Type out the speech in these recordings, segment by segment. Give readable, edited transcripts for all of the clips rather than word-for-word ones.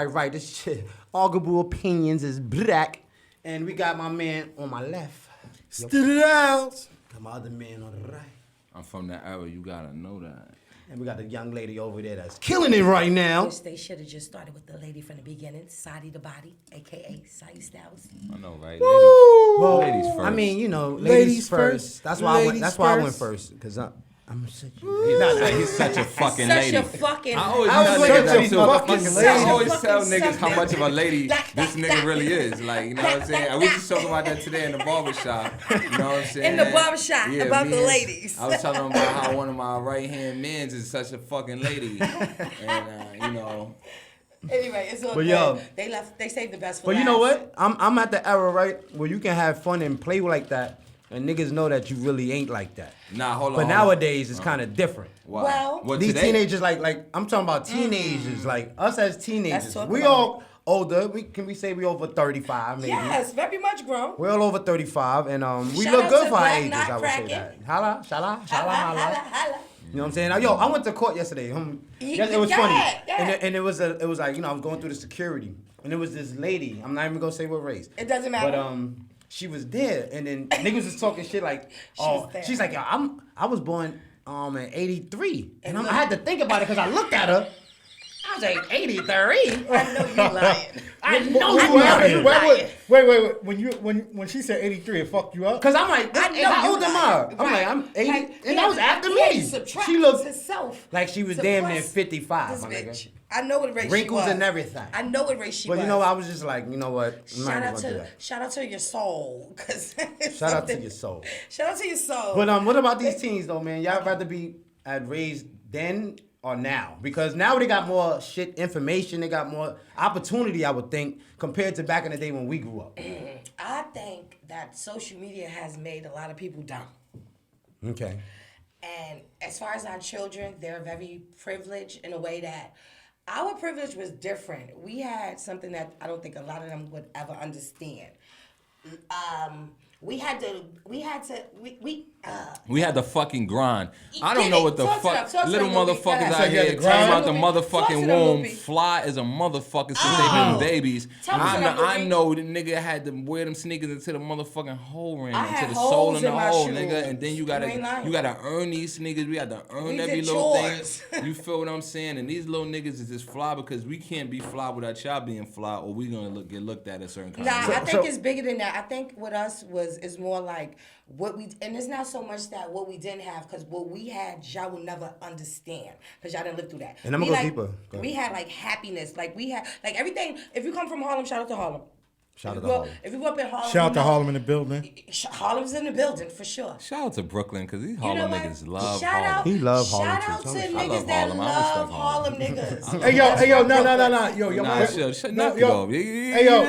Right. This shit, Arguable Opinions is black. And we got my man on my left. Spit it out. Got my other man on the right. I'm from that era, you gotta know that. And we got the young lady over there that's killing it right now. Wish they should have just started with the lady from the beginning, Sadi the Body, aka Sadi Styles. I know, right? Well, Ladies first. I mean, you know, ladies first. That's why Ladies I went first. Because I'm such He's such a fucking Such lady. a fucking. I always I was tell such niggas a that too. fucking lady. I always Such a tell fucking niggas how much of a lady something. this nigga really is. Like, you know what I'm saying? And we just talking about that today in the barbershop. You know what I'm saying? In the barbershop, about the ladies. I was telling them about how one of my right-hand mans is such a fucking lady. And, you know. Anyway, it's all But good. yo. They saved the best for But last. you know what? I'm at the era, right, where you can have fun and play like that. And niggas know that you really ain't like that. Nah, hold on. But nowadays, it's kind of different. Why? Well, What, These today? teenagers, like I'm talking about teenagers, like us as teenagers. talk We about all older. Can we say we over 35 maybe? Yes, very much grown. We're all over 35, and we Shout look out good to for our Black ages. Not I would say Cracking. that. Holla, shala, Holla, holla. holla. You know what I'm saying? Now, yo, I went to court yesterday. Yes, it was Yeah, funny, yeah. and it was like, you know, I was going through the security, and it was this lady. I'm not even gonna say what race. It doesn't matter. But she was there, and then niggas was talking shit like, oh, there. she's like, yo, I was born in '83, and And I had to think about it because I looked at her. I was like, '83. I know you lying. I know I you know lying. Wait. When she said 83, it fucked you up? Cause I'm like, I know how you old am I? lying. I'm like, I'm 80, Like, and he that was had after he had me. to subtract She looked himself. like she was to damn near plus 55, this my bitch. nigga. I know what race Wrinkles she was. and everything. I know what race she was. But you know, I was just like, you know what? I'm not Shout even out gonna do to that. shout out to your soul, cause Shout out to your soul. Shout out to your soul. But what about these teens though, man? Y'all rather be raised then or now? Because now they got more information. They got more opportunity, I would think, compared to back in the day when we grew up. I think that social media has made a lot of people dumb. Okay. And as far as our children, they're very privileged in a way that our privilege was different. We had something that I don't think a lot of them would ever understand. We had the fucking grind. I don't know what the Talk to them, fuck talk to little them, Lupe. motherfuckers Go out ahead. here Talk to talking about the them, Lupe. Talk to motherfucking them, womb Lupe. fly as a motherfucker since they've been babies. Talk to them, I Lupe. know the nigga had to wear them sneakers into the motherfucking hole ring, I into had the sole holes in the in my hole, shoes. nigga. And then you You ain't lying. gotta earn these sneakers. We had to earn We every did little chores. thing. You feel what I'm saying? And these little niggas is just fly because we can't be fly without y'all being fly, or we gonna get looked at a certain kind Nah, of way. I think it's bigger than that. I think with us is more like what we, and it's not so much that what we didn't have, because what we had, y'all will never understand, because y'all didn't live through that. And I'm We gonna go like, deeper. Go We had like happiness, like we had like everything. If you come from Harlem, shout out to Harlem. Shout out If to you grew up- Harlem. If you grew up in Harlem, Shout out you to know- Harlem in the building. Harlem's in the building for sure. Shout out to Brooklyn because these You know Harlem what? niggas love Shout Harlem. out, He love Harlem Shout too. out to I niggas love that Harlem. I respect love Harlem Harlem. niggas. Hey yo, nah. Yo, y'all Nah, shut knock it yo, off. Hey yo,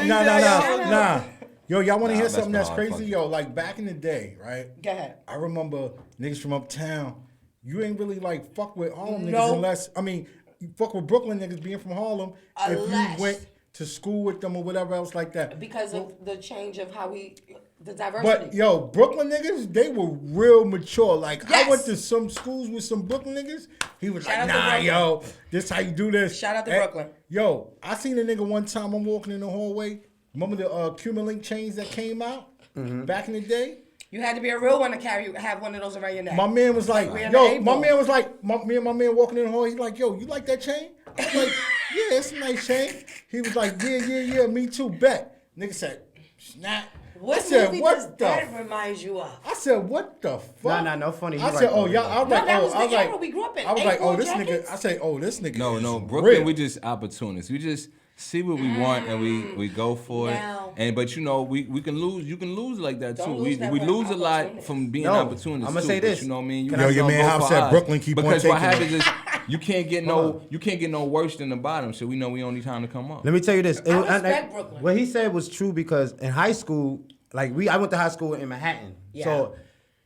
nah. Yo, y'all want to Nah, hear that's something that's hard, crazy? fuck it. Yo, like back in the day, right? Go ahead. I remember niggas from uptown. You ain't really like fuck with Harlem No. niggas unless you fuck with Brooklyn niggas being from Harlem if Unless. you went to school with them or whatever else like that. Because of the change of how the diversity. But yo, Brooklyn niggas, they were real mature. Like Yes. I went to some schools with some Brooklyn niggas. He was Shout like, out to nah, Brooklyn. yo, this how you do this. Shout out to And- Brooklyn. Yo, I seen a nigga one time. I'm walking in the hallway. Remember the Cumulink chains that came out back in the day? You had to be a real one to have one of those around your neck. My man was like, wearing the yo, A-ball. me and my man walking in the hall. He's like, yo, you like that chain? I was like, yeah, it's a nice chain. He was like, yeah, me too, bet. Nigga said, snap. What I said, movie what does the that remind you of? I said, what the fuck? No, funny. I You said, right, oh, though. y'all. I was No, like, that oh, was the I was era like, we grew up in. I was like, oh, A-ball this jackets. nigga. I say, oh, this nigga. No, is Brooklyn, real. we just opportunists. We just see what we want and we go for Now- it. But you know, we can lose. You can lose like that too. Don't We lose that we word, lose a lot opportunist. from being No, opportunists. I'ma too, say but this. you know what I mean? Can You I- just Yo, your don't man go House for said odds. Brooklyn keep on because what taking happens is you can't get no worse than the bottom. So we know we only trying to come up. Let me tell you this. I respect Brooklyn. What he said was true because in high school, like I went to high school in Manhattan. Yeah. So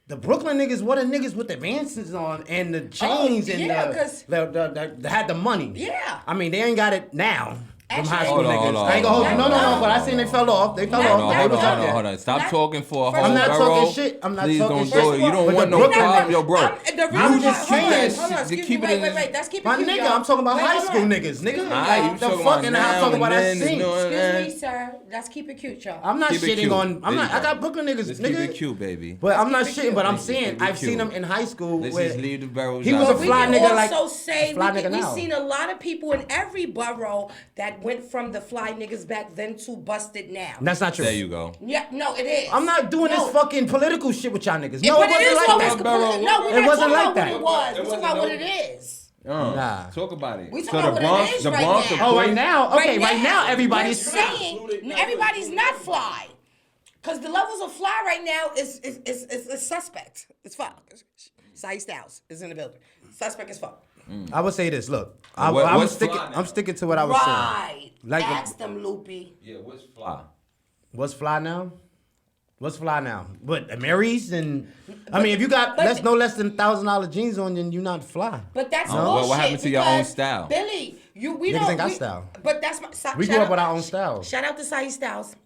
the Brooklyn niggas were the niggas with the Mansons on and the chains and yeah, 'cause- the had the money. Yeah. I mean, they ain't got it now. Them Actually, high school Hold on, niggas. hold on, I ain't gonna hold you. hold No, on. no, but I seen they fell off. They fell Not- off. not- They was not- up there. Hold on. Stop Not- talking for a First whole I'm not borough. talking shit. I'm not Please talking don't shit. do it. You don't But want the no Brooklyn problem, yo, bro. I'm just saying. Hold on, Just excuse keep me, it wait, in- that's keep it My cute, nigga, y'all. I'm talking about Wait, high hold school on. niggas. Nigga, Excuse me, Alright, y'all. you the talking fuck about and I'm now talking and about I then, seen. no, Excuse me, sir. Let's keep it cute, y'all. I'm not Keep it shitting cute. on. There you I go. got Brooklyn niggas, Let's nigga. keep it cute, baby. But I'm not keep it shitting. cute. But I'm Let's saying keep it I've seen cute. him in high school. Let's where just leave the barrels he was out. a We fly can nigga like also say fly we've nigga now. seen a lot of people in every borough that went from the fly niggas back then to busted now. That's not true. There you go. Yeah, no, it is. I'm not doing No. this fucking political shit with y'all niggas. Yeah, No, but it it is wasn't like always that. Borough. no, we're It not wasn't talking like about that. what it was. It We're talking wasn't about what no- it is. Nah. Talk about it. We So talking the about what Bronx, it is the right Bronx, now. of Oh, course- right now? Okay, right now everybody's we're saying everybody's not fly. Because the levels of fly right now is suspect. It's fuck. Sai Styles is in the building. Suspect as fuck. I would say this. Look, what's fly now? I'm sticking to what I was saying. Right. Like- Ask them, Loopy. Yeah, what's fly? What's fly now? What's fly now? What, Marys and I mean, if you got but- no less than $1,000 jeans on, then you're not fly. But that's Well, bullshit. what happened to your own because, style? Billy, we Niggas don't ain't got we- style. But that's my. We shout grew up out- with our own styles. Shout out to Sai Styles.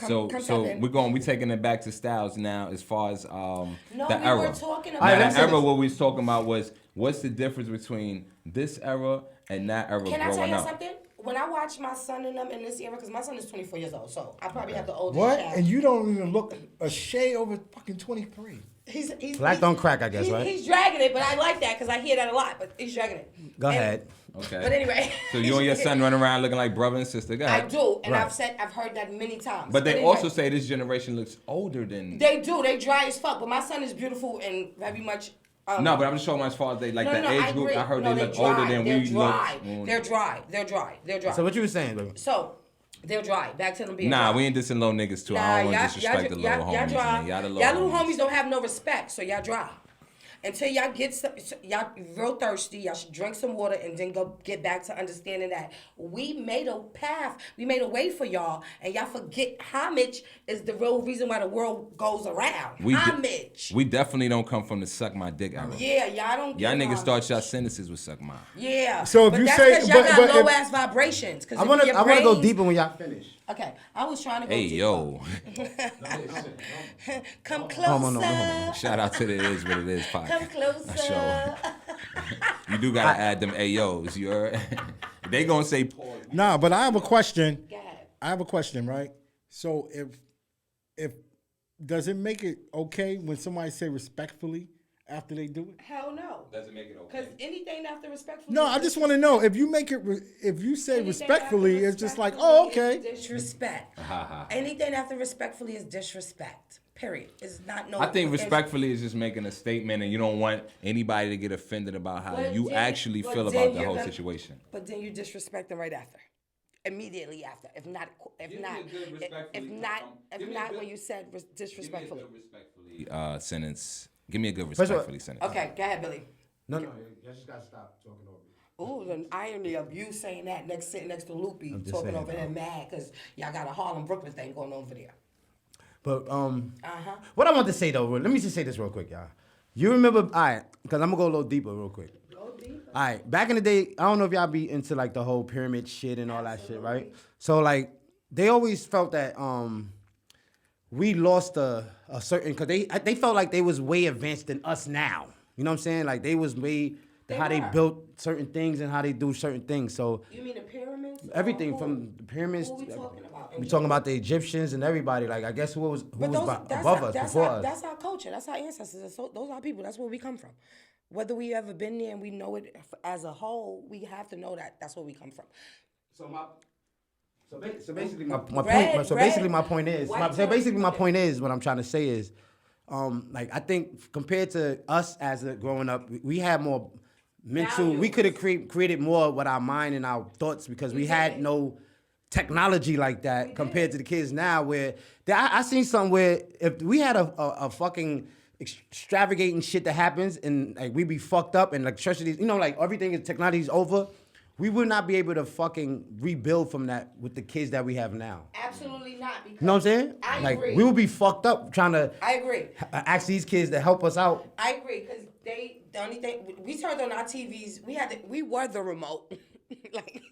So Come so tap in. we taking it back to styles now as far as No, the we era. were talking Now, about. Alright, the let's say era this. what we was talking about was what's the difference between this era and that era Can I tell growing you up. something? When I watch my son and them in this era, because my son is 24 years old, so I probably have the oldest What? child. And you don't even look a shade over fucking 23. He's Black don't crack, I guess, right? He's dragging it, but I like that because I hear that a lot. But he's dragging it. Go And- ahead. Okay. But anyway. So you and your son running around looking like brother and sister. Go I ahead. do, and Right. I've heard that many times. But they anyway, also say this generation looks older than. they do. They dry as fuck. But my son is beautiful and very much. No, but I'm just talking about as far as they like the age group. agree. I heard No, they they're look older dry. than They're we dry. look. They're dry. They're dry. They're dry. So what you were saying, baby? So they're dry. Back to them being Nah, dry. we ain't dissing low niggas too. Nah, I don't want y'all- to disrespect the y'all- little y'all homies. dry. Man. Y'all the Y'all little little homies don't have no respect, so y'all dry. Until y'all get some, y'all real thirsty, y'all should drink some water and then go get back to understanding that we made a path, we made a way for y'all, and y'all forget homage is the real reason why the world goes around. Homage. We definitely don't come from the suck my dick era. Yeah, y'all don't. Y'all get niggas homage. start y'all sentences with suck my. Yeah. So if but you that's say- 'cause y'all but- got but if- low ass vibrations. I wanna go deeper when y'all finish. Okay, I was trying to go. Hey deeper. yo, Come closer. Hold on. shout out to the It Is What It Is podcast. Come closer. Show. You gotta add them ayos. You heard? They gonna say pause. Nah, but I have a question. Go ahead. I have a question, right? So if does it make it okay when somebody say respectfully after they do it? Hell no. Doesn't make it Because okay. anything after respectfully. No, is I just want to know if you make it. If you say anything respectfully, after it's just like, respectfully oh, is okay. Disrespect. Anything after respectfully is disrespect. Period. It's not no. I think respectfully is just making a statement, and you don't want anybody to get offended about how But you then- actually but feel then about the you're whole gonna- situation. But then you disrespect them right after. Immediately after. If not, when you said disrespectfully. Respectfully sentence. Give me a good First of all- respectfully sentence. Okay, go ahead, Billy. No, you just gotta stop talking over me. Ooh, the irony of you saying that sitting next to Loopy just talking saying, over him mad because y'all got a Harlem Brooklyn thing going on over there. But what I want to say though, let me just say this real quick, y'all. You remember, all right, because I'm gonna go a little deeper real quick. Go deeper. All right, back in the day, I don't know if y'all be into like the whole pyramid shit and all that shit, right? So like, they always felt that we lost a certain, cause they felt like they was way advanced than us now. You know what I'm saying? Like they was way how they were. built certain things and how they do certain things. So You mean the pyramids? or everything who? from the pyramids. Who we talking about? We talking about the Egyptians and everybody. Like I guess who was above us before us. That's our culture. That's our ancestors. Those are our people. That's where we come from. Whether we ever been there and we know it as a whole, we have to know that that's where we come from. So basically, my Red, point. So red, basically, my point is. white So basically, my okay. point is what I'm trying to say is, like I think compared to us as growing up, we had more mental. We Values. could have created more with our mind and our thoughts because we had did. no technology like that compared to the kids now. Where I seen something where if we had a fucking extravagant shit that happens and like we be fucked up and electricity, like everything is technology's over. We would not be able to fucking rebuild from that with the kids that we have now. Absolutely not. Because You know what I'm saying? I Like agree. we would be fucked up trying to I agree. ask these kids to help us out. I agree because the only thing we turned on our TVs, we were the remote. Like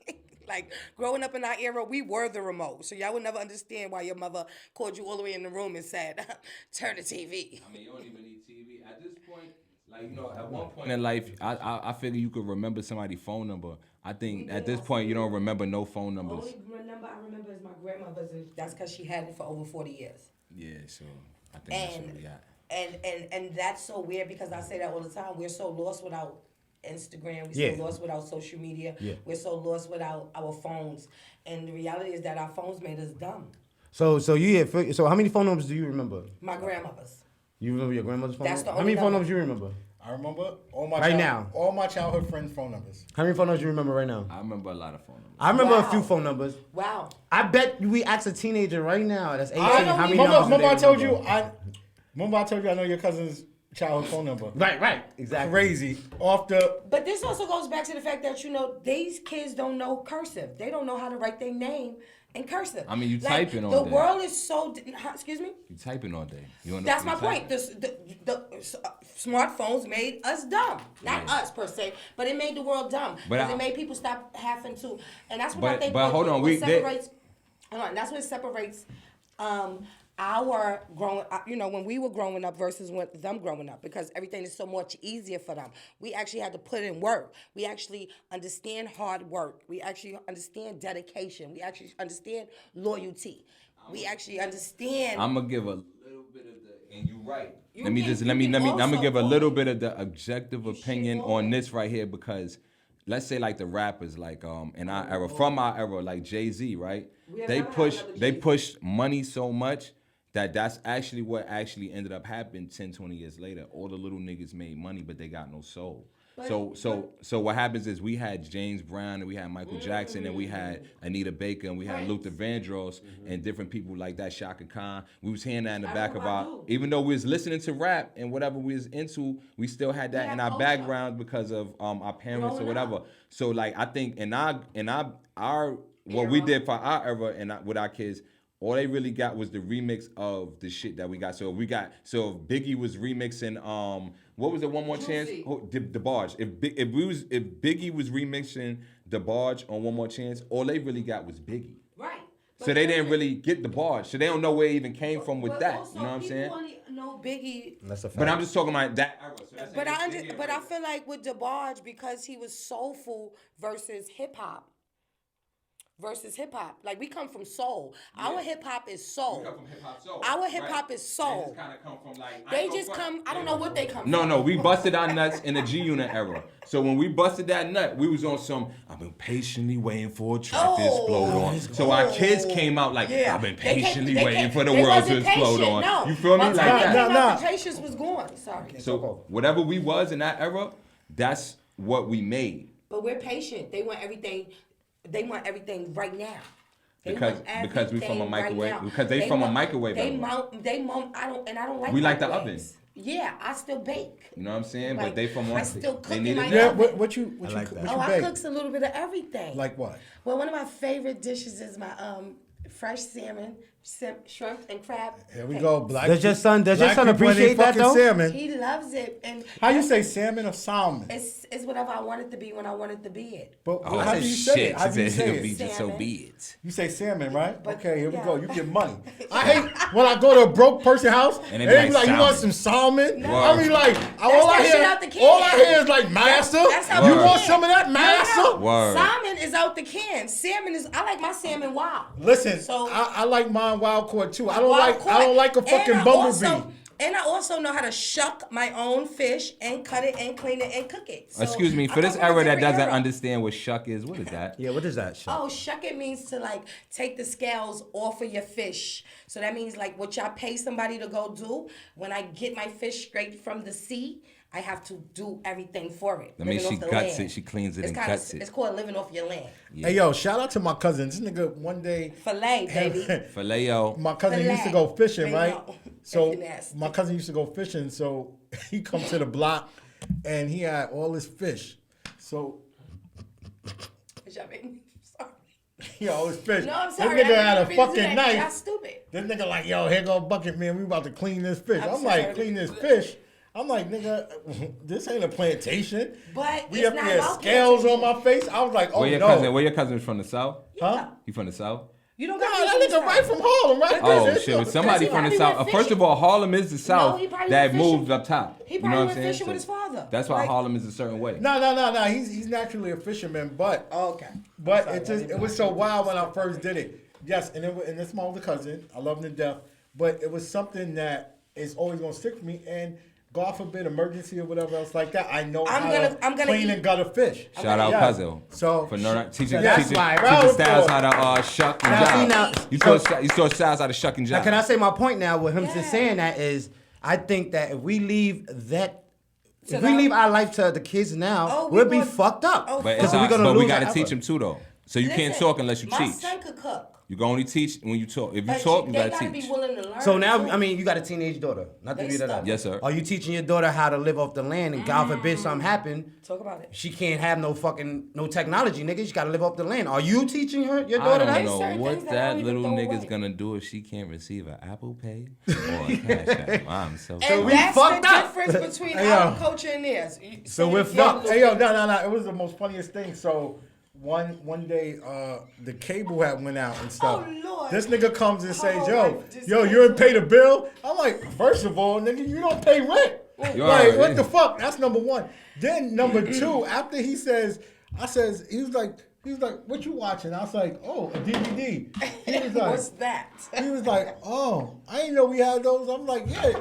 Like, growing up in our era, we were the remote. So y'all would never understand why your mother called you all the way in the room and said, turn the TV. I mean, you don't even need TV. At this point, like, you know, at one point in life, I figure you could remember somebody's phone number. I think at this point, you don't remember no phone numbers. Only number I remember is my grandmother's, and that's because she had it for over 40 years. Yeah, so I think that's what we got. And that's so weird because I say that all the time. We're so lost without Instagram. We're so lost without social media. Yeah. We're so lost without our phones. And the reality is that our phones made us dumb. So how many phone numbers do you remember? My grandmother's. You remember your grandmother's phone That's number? the How many only phone number. numbers you remember? I remember all my childhood friends' phone numbers. How many phone numbers you remember right now? I remember a lot of phone numbers. I remember a Wow. few phone numbers. Wow. I bet we ask a teenager right now that's 18 I know how many we- numbers Remember do I they told you remember. I know your cousin's childhood phone number. Right, exactly. Crazy. Off the But this also goes back to the fact that, you know, these kids don't know cursive. They don't know how to write their name in cursive. I mean, you Like, typing all the day. world is so... excuse me? You typing all day. You wanna- That's you my point. typing. The smartphones made us dumb. Not Yeah. us per se, but it made the world dumb. But Because I- it made people stop having to, and that's what I But- think. but hold on, what they- separates. Hold on, that's what separates our growing. You know, when we were growing up versus when them growing up, because everything is so much easier for them. We actually had to put in work. We actually understand hard work. We actually understand dedication. We actually understand loyalty. We actually understand. I'm gonna give a little bit of the, and you're right. You Let me can- just you let me. can I'm gonna also give a call little it- bit of the objective opinion call on it. this right here because, let's say like the rappers like in our era, from our era, like Jay-Z, right? We have They never had push another they Jay-Z. push money so much that that's actually what actually ended up happening 10, 20 years later. All the little niggas made money, but they got no soul. So what happens is we had James Brown and we had Michael Jackson and we had Anita Baker and we had Luther Vandross and different people like that, Shaka Khan. We was hearing that in the back of our, even though we was listening to rap and whatever we was into, we still had that in our culture. background because of our parents or Growing whatever. up. So like I think in our what we Era. did for our era and with our kids, all they really got was the remix of the shit that we got. So if Biggie was remixing what was the One More Chance? Juicy. The Barge. If Biggie was remixing The Barge on One More Chance, all they really got was Biggie. Right. So they didn't really get the barge. So they don't know where it even came from with But that. also, You know what I'm saying? People only know Biggie. That's a fact. But I'm just talking about that era. So that's But like I Biggie but I right feel like with DeBarge, because he was soulful versus hip hop. Like we come from soul. Our hip hop is soul. We come from hip-hop soul. Our hip Right. hop is soul. They just kind of come from like... They just come. I don't know what they come No, from. no, we busted our nuts in the G-Unit era. So when we busted that nut, we was on some, I've been patiently waiting for a track to explode on. So our kids came out like, Yeah. I've been They came- patiently they waiting came- for the they world to wasn't explode patient, on. no. You feel me? By the Like time they that. came out, the patience was gone. Sorry. So whatever we was in that era, that's what we made. But we're patient. They want everything. They want everything right now. They Because- want because we from a everything microwave- now. because they from a microwave They era. mount. I don't like. We like the microwaves. Yeah, I still bake. You know what I'm saying? Like, but they from I on. still cook they in needed my that. yeah. oven. What you like that. what you I bake? cooks a little bit of everything. Like what? Well, one of my favorite dishes is my fresh salmon, shrimp, and crab. Here we cake. go. Black. Does your son black appreciate people and they that fucking though? Salmon. He loves it, and How you say salmon or salmon? it's whatever I want it to be when I want it to be it. But Oh, how I do said you say shit. it? How She do you said say it'll it? be just so Salmon. be it. You say salmon, right? But- Okay, here we yeah. go. You get money. I hate when I go to a broke person house And and they they be be like, like, "You want salmon." some salmon?" No. I mean, like, all that I shit hear, out the can. all I hear is like, "Master, That's how you we want eat. some of that, master?" Word. Salmon is out the can. Salmon is. I like my salmon wild. Listen, So- I like mine wild caught too. I don't Wild like a caught. fucking And I bumblebee. And I also know how to shuck my own fish and cut it and clean it and cook it. So Excuse me, I for this come from a era that different doesn't era. understand what shuck is, what is that? Yeah, what is that shit? Oh, shuck it means to like take the scales off of your fish. So that means like what y'all pay somebody to go do. When I get my fish straight from the sea, I have to do everything for it. That means living she off the guts land. it, she cleans it It's and kinda- cuts it. It's called living off your land. Yeah. Hey yo, shout out to my cousin. This nigga one day, Filet, baby. Filet-o. my cousin Filet. used to go fishing, They right? know. So If you're nasty. my cousin used to go fishing, so he come to the block and he had all his fish. So Y'all make me sorry. he had all his fish. No, I'm sorry. This nigga I had a didn't mean to do fucking that. Y'all knife. stupid. This nigga like, yo, here go bucket man. We about to clean this fish. I'm I'm like, sorry. clean this fish. I'm like, nigga, this ain't a plantation. But we it's up not there, about scales on plantation. my face. I was like, oh Where no. your cousin from the South? Huh? He from the South? You don't Nah, got that nigga right from Harlem, right? Oh there. shit! With somebody he from the probably South. went First of all, Harlem is the South he probably that went fishing. moved up top. He You know probably what I'm went saying? fishing with his father. That's why Like- Harlem is a certain way. No. He's naturally a fisherman, but Okay. it was so wild when I first did it. Yes, and it's my older cousin. I love him to death, but it was something that is always gonna stick with me. And God forbid, emergency or whatever else like that, I know I'm how gonna to clean and gut a fish. Shout out Yes. cousin. So For teaching that's teaching my styles how to shuck and Now, see, jive. now- You taught styles how to shuck and Now, jive. can I say my point now with him Yeah. just saying that is, I think that if we leave that, To if we the- leave our life to the kids now, Oh, we we'll be gonna- fucked up. Oh, But, fuck. it's we our, gonna but we lose gotta our teach effort. them too though. So you can't Listen, talk unless you my teach. son could cook. You can only teach when you talk. If you But talk, you they gotta gotta teach. be willing to learn. So now, too. I mean, you got a teenage daughter. Not to They beat it up. stuck. Yes, sir. Are you teaching your daughter how to live off the land? And God forbid something happen, Talk about it. she can't have no technology, nigga. She got to live off the land. Are you teaching your I daughter don't that? know certain what things that I that don't even little throw nigga's away. gonna do if she can't receive an Apple Pay or a Cash App. I'm so And sorry. we that's fucked the up. difference between Hey, our yo. culture and theirs. So we're Yeah, fucked. Hey yo, no. It was the most funniest thing. So one day, the cable had went out and stuff. Oh, Lord. This nigga comes and says, Oh, "Yo, my- just you didn't pay the bill." I'm like, first of all, nigga, you don't pay rent. You Like, already- what the fuck? That's number one. Then number two, after he says, he was like, what you watching? I was like, oh, a DVD. He was like, What's that? he was like, oh, I didn't know we had those. I'm like, yeah,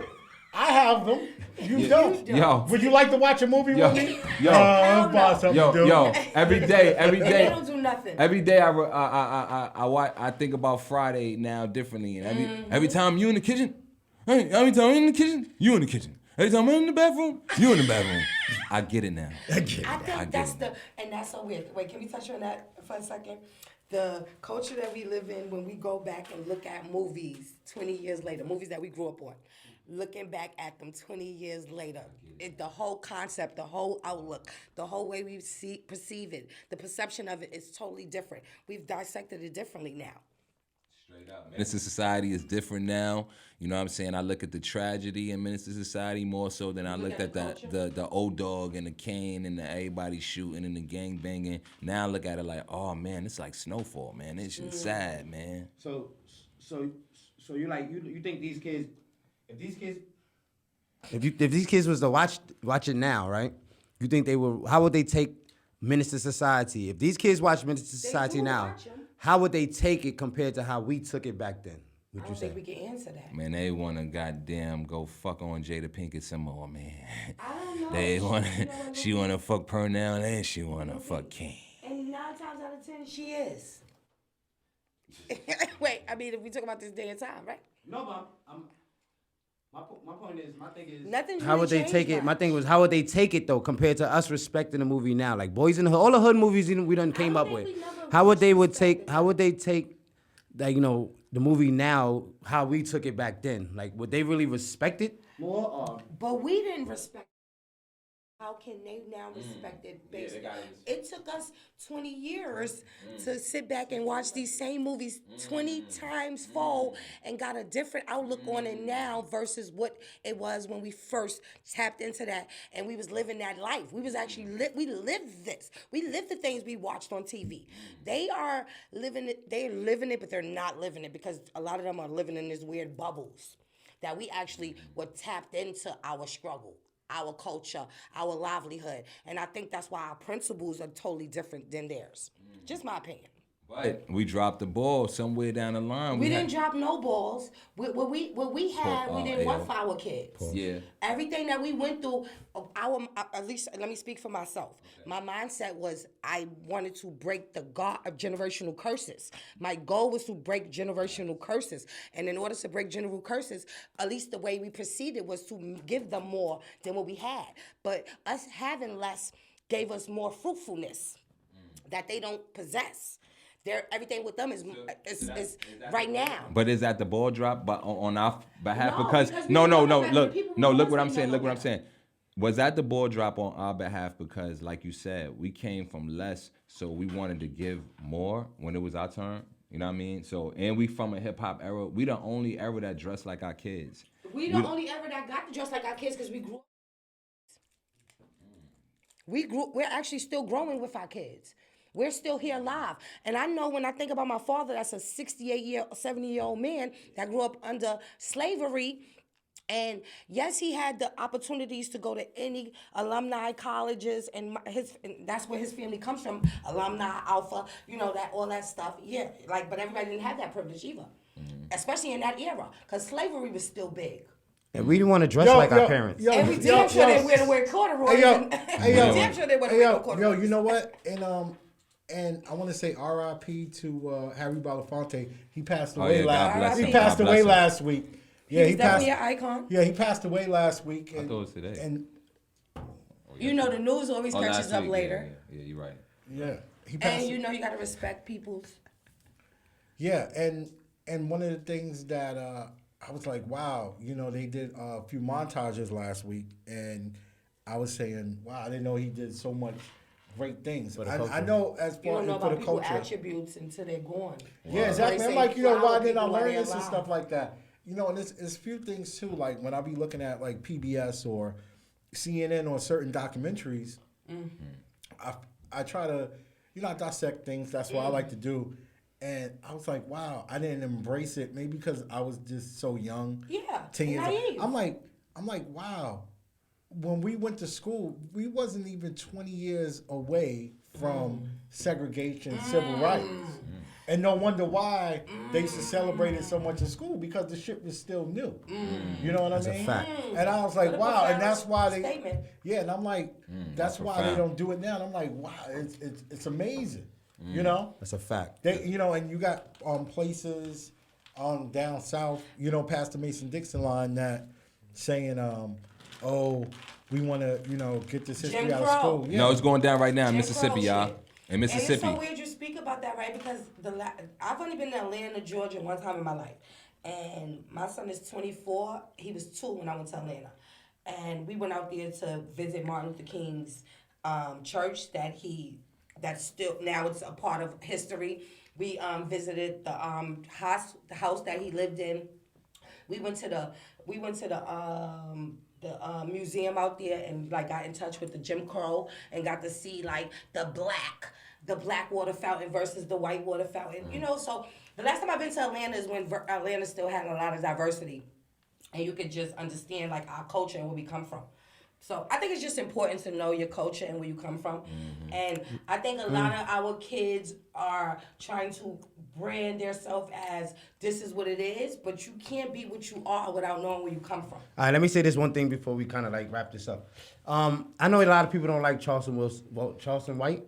I have them. You don't. Yo. Would you like to watch a movie Yo. with me? Yo. Let's buy something to do. Yo, every day, And they don't do nothing. every day I think about Friday now differently, and every time you in the kitchen, every time I'm in the kitchen, you in the kitchen. Every time I'm in the bathroom, you in the bathroom. I get it now. I think get that's it. and that's so weird. Wait, can we touch on that for a second? The culture that we live in when we go back and look at movies 20 years later, movies that we grew up on, looking back at them 20 years later, the whole concept, the whole outlook, the whole way we perceive it, the perception of it is totally different. We've dissected it differently now. Minister Society is different now. You know what I'm saying? I look at the tragedy in Minister Society more so than I looked at the old dog and the cane and the everybody shooting and the gang banging. Now I look at it like, oh man, it's like Snowfall, man. It's just sad, man. So you like you think these kids, if these kids was to watch it now, right? You think they will? How would they take Minister Society? If these kids watch Minister Society do now, watch 'em. how would they take it compared to how we took it back then? I Would you don't say? think we can answer that. Man, they wanna goddamn go fuck on Jada Pinkett some more, man. I don't know. They wanna, You know what, she wanna fuck Purnell and she wanna fuck King. And 9 times out of 10, she is. Wait, I mean, if we talk about this day and time, right? No, but my point is, my thing is, Nothing's how would really they take changed it? My much. thing was, how would they take it though, compared to us respecting the movie now? Like Boys in the Hood, all the hood movies we done came up think with. we never How would they respected how would they take, like, the movie now, how we took it back then? Like, would they really respect it more? Or? But we didn't respect. How can they now respect it? Based? It took us 20 years to sit back and watch these same movies 20 times fold and got a different outlook on it now versus what it was when we first tapped into that and we was living that life. We was actually we lived this. We lived the things we watched on TV. They are living it. They're living it, but they're not living it because a lot of them are living in these weird bubbles that we actually were tapped into our struggle, our culture, our livelihood. And I think that's why our principles are totally different than theirs. Just my opinion. But we dropped the ball somewhere down the line. We didn't drop no balls. What we had, we didn't want AO. for our kids. Yeah. Everything that we went through, at least let me speak for myself. My mindset was I wanted to break the generational curses. My goal was to break generational curses. And in order to break generational curses, at least the way we proceeded was to give them more than what we had. But us having less gave us more fruitfulness that they don't possess. Everything with them is right now. But is that the ball drop on our behalf? No, because because we no, never look, met the people who look what I'm was saying. never Look what I'm met. saying. Was that the ball drop on our behalf? Because, like you said, we came from less, so we wanted to give more when it was our turn. You know what I mean? So, and we from a hip hop era. We the only era that dressed like our kids. We the only ever that got to dress like our kids because we grew up. We're actually still growing with our kids. We're still here live. And I know when I think about my father, that's a 70-year-old man that grew up under slavery. And yes, he had the opportunities to go to any alumni colleges, and and that's where his family comes from, alumni, alpha, that all that stuff. Yeah, but everybody didn't have that privilege either, especially in that era, because slavery was still big. And we didn't want to dress like our parents. And we damn sure they wouldn't wear corduroys. Damn sure they wouldn't wear corduroys. You know what? And I want to say R.I.P. to Harry Belafonte. He passed away last week. Yeah, He's definitely an icon. Yeah, he passed away last week. I thought it was today. And the news always catches up later. Yeah, you're right. Yeah, he passed. And you got to respect people's. Yeah, and one of the things that I was like, wow, they did a few montages last week, and I was saying, wow, I didn't know he did so much great things. I know as far as for the culture, attributes until they're gone. Yeah, exactly. I'm like, why didn't I learn this and stuff like that? And it's few things too. Like when I be looking at like PBS or CNN or certain documentaries, I try to, I dissect things. That's what I like to do. And I was like, wow, I didn't embrace it. Maybe because I was just so young. Yeah, 10 years naive. I'm like, wow. When we went to school, we wasn't even 20 years away from segregation, civil rights. And no wonder why they used to celebrate it so much in school, because the shit was still new. You know what I mean? That's a fact. And I was like, wow. And that's why statement. and I'm like, that's why they don't do it now. And I'm like, wow, it's amazing. That's a fact. They, and you got places down south, past the Mason-Dixon line that saying, oh, we want to, get this history Jim out of Crow. school. Yeah. No, it's going down right now in Jim Mississippi, Crow y'all. shit. In Mississippi. And it's so weird you speak about that, right? Because I've only been in Atlanta, Georgia one time in my life. And my son is 24. He was 2 when I went to Atlanta. And we went out there to visit Martin Luther King's church that's still, now it's a part of history. We visited the house that he lived in. We went to the museum out there and got in touch with the Jim Crow and got to see the black water fountain versus the white water fountain. So the last time I've been to Atlanta is when Atlanta still had a lot of diversity, and you could just understand our culture and where we come from. So I think it's just important to know your culture and where you come from. And I think a lot of our kids are trying to brand themselves as this is what it is, but you can't be what you are without knowing where you come from. All right, let me say this one thing before we kind of wrap this up. I know a lot of people don't like Charleston White.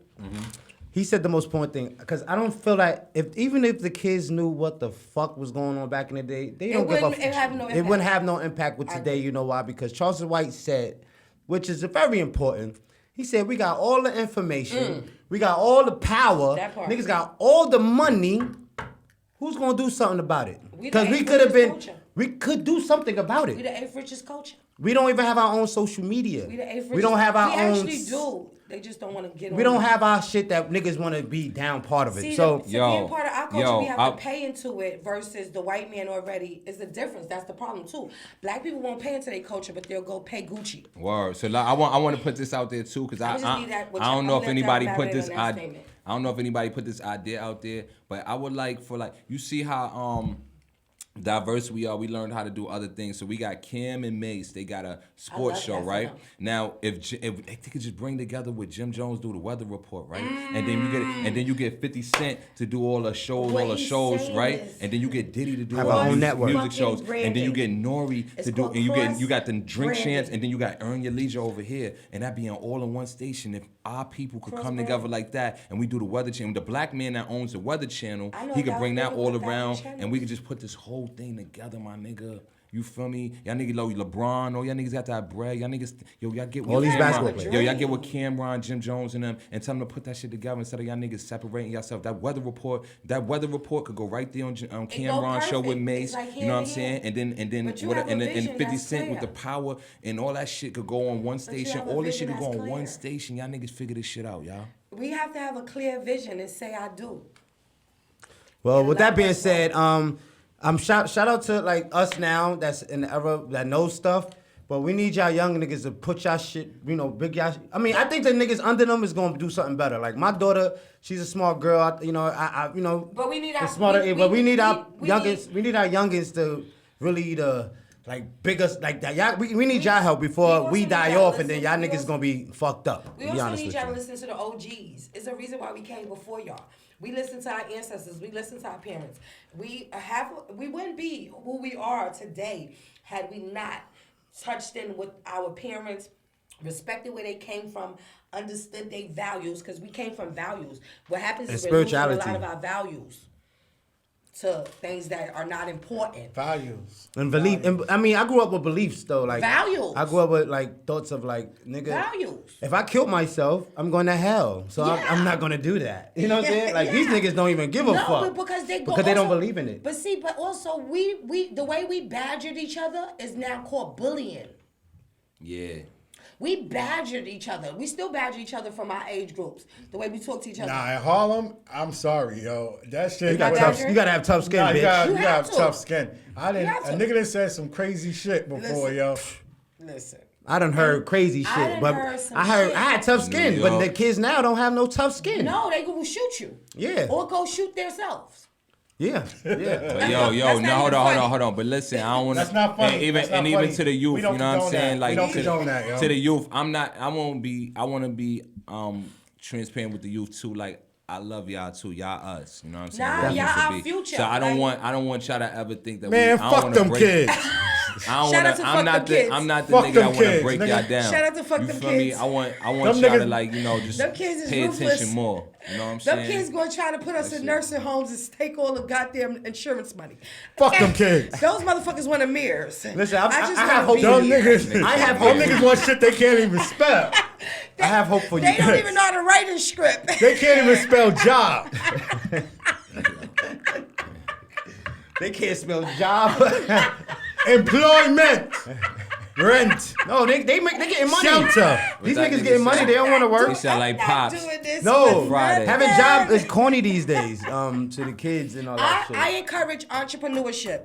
He said the most important thing, because I don't feel like even if the kids knew what the fuck was going on back in the day, it wouldn't have no impact with today. You know why? Because Charleston White said, which is very important, he said, we got all the information, we got all the power, niggas got all the money. Who's gonna do something about it? Because we could do something about it. We the 8th richest culture. We don't even have our own social media. We the 8th richest. We don't have our own. We actually do. They just don't want to get on. We don't have our shit that niggas want to be down part of it. See, so being part of our culture, we have to pay into it versus the white man already is the difference. That's the problem too. Black people won't pay into their culture, but they'll go pay Gucci. Word. So I want to put this out there too, because I don't know if anybody put this idea. I don't know if anybody put this idea out there, but I would like for you see how diverse we are. We learned how to do other things. So we got Kim and Mace. They got a sports show, right? Now, if they could just bring together with Jim Jones do the weather report, right? And then you get 50 Cent to do all the shows, right? And then you get Diddy to do all the music shows, and then you get Nori to do, and you got the drink chants, and then you got Earn Your Leisure over here, and that being all in one station. If our people could come together like that, and we do the weather channel, the black man that owns the weather channel, he could bring that all around, and we could just put this whole thing together, my nigga. You feel me? Y'all niggas LeBron, y'all niggas got that bread. Y'all niggas, y'all get with Cameron. Y'all get with Cameron, Jim Jones and them, and tell them to put that shit together instead of y'all niggas separating yourself. That weather report could go right there on Cameron's show with Mace. You know what I'm saying? And then 50 Cent with the power and all that shit could go on one station. All this shit could go on one station. Y'all niggas figure this shit out, y'all. We have to have a clear vision and say I do. Well, with that being said, shout out to us now that's in the era that knows stuff. But we need y'all young niggas to put y'all shit, big y'all. I mean, I think the niggas under them is gonna do something better. Like my daughter, she's a smart girl. But we need our smarter. But we need our youngins. We need our youngins to really like big us like that. Y'all, we need y'all help before we die off, and then y'all niggas gonna be fucked up. We also need y'all to listen to the OGs. It's a reason why we came before y'all. We listen to our ancestors. We listen to our parents. We wouldn't be who we are today had we not touched in with our parents, respected where they came from, understood their values, because we came from values. What happens is we're losing a lot of our values to things that are not important. Values. And belief. And, I mean, I grew up with beliefs though. Like values. I grew up with like thoughts of like, nigga. Values. If I killed myself, I'm going to hell. So I'm not going to do that. You know what I'm saying? Like these niggas don't even give a fuck. No, because they don't believe in it. But see, but also we the way we badgered each other is now called bullying. Yeah. We badgered each other. We still badger each other from our age groups. The way we talk to each other. Nah, in Harlem, I'm sorry, yo. That shit. You gotta have tough skin, bitch. You gotta have to. tough skin. A nigga done said some crazy shit before, yo. Listen. I done heard crazy shit, but I had tough skin, but the kids now don't have no tough skin. No, they will shoot you. Yeah. Or go shoot themselves. Yeah. But hold on. But listen, I don't want to. That's not funny. Even to the youth, you know what I'm saying? Like to the youth, I want to be transparent with the youth too. Like I love y'all too. Y'all us. You know what I'm saying? Nah, y'all our future. So I don't want y'all to ever think that man, fuck them kids. I'm not the nigga that want to break y'all down. Shout out to fuck you them feel kids. me? I want y'all to just pay attention more. You know what I'm saying? Them kids gonna try to put us in nursing homes and take all the goddamn insurance money. Fuck them kids. Those motherfuckers want mirrors. Listen, I have hope. Them niggas want shit they can't even spell. I have hope for you. They don't even know how to write in script. They can't even spell job. They can't spell job. Employment. Rent. No, they getting money. Shelter. These niggas getting money. They don't want to work. They sound like pops. No, Friday. having a job is corny these days. To the kids and all that shit. I encourage entrepreneurship.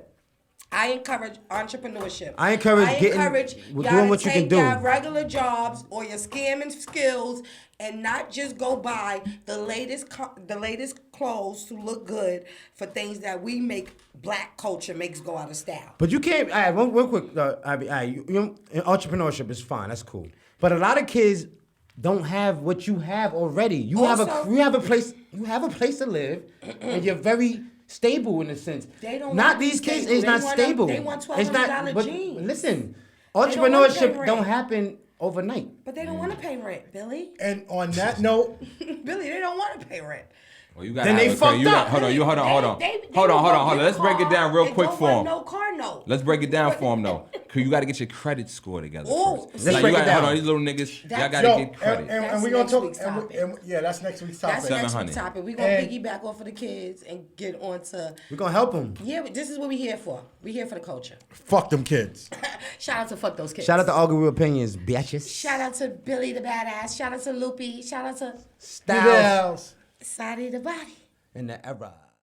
I encourage doing what you can do. Your regular jobs or your scamming skills, and not just go buy the latest clothes to look good for things that we make black culture makes go out of style. But you can't. All right, real quick. Entrepreneurship is fine. That's cool. But a lot of kids don't have what you have already. You have a place to live, and you're very stable in a sense. They don't. Not these kids is not stable. They want $1,200 jeans. But listen, entrepreneurship don't happen overnight. But they don't want to pay rent, Billy. And on that note, Billy, they don't want to pay rent. Well, you got then they fucked up. Hold on. Let's break it down real quick for him. No car note. Let's break it down for him though. Cause you got to get your credit score together first. Let's break it down. Hold on, these little niggas, y'all got to get credit. And we're gonna talk. That's next week's topic. That's next week's topic. We're gonna piggyback off of the kids and get on to. We're gonna help them. Yeah, this is what we're here for. We're here for the culture. Fuck them kids. Shout out to fuck those kids. Shout out to Arguable Opinions, bitches. Shout out to Billy the Badass. Shout out to Loopy. Shout out to Styles. Sadie the Body. In the era.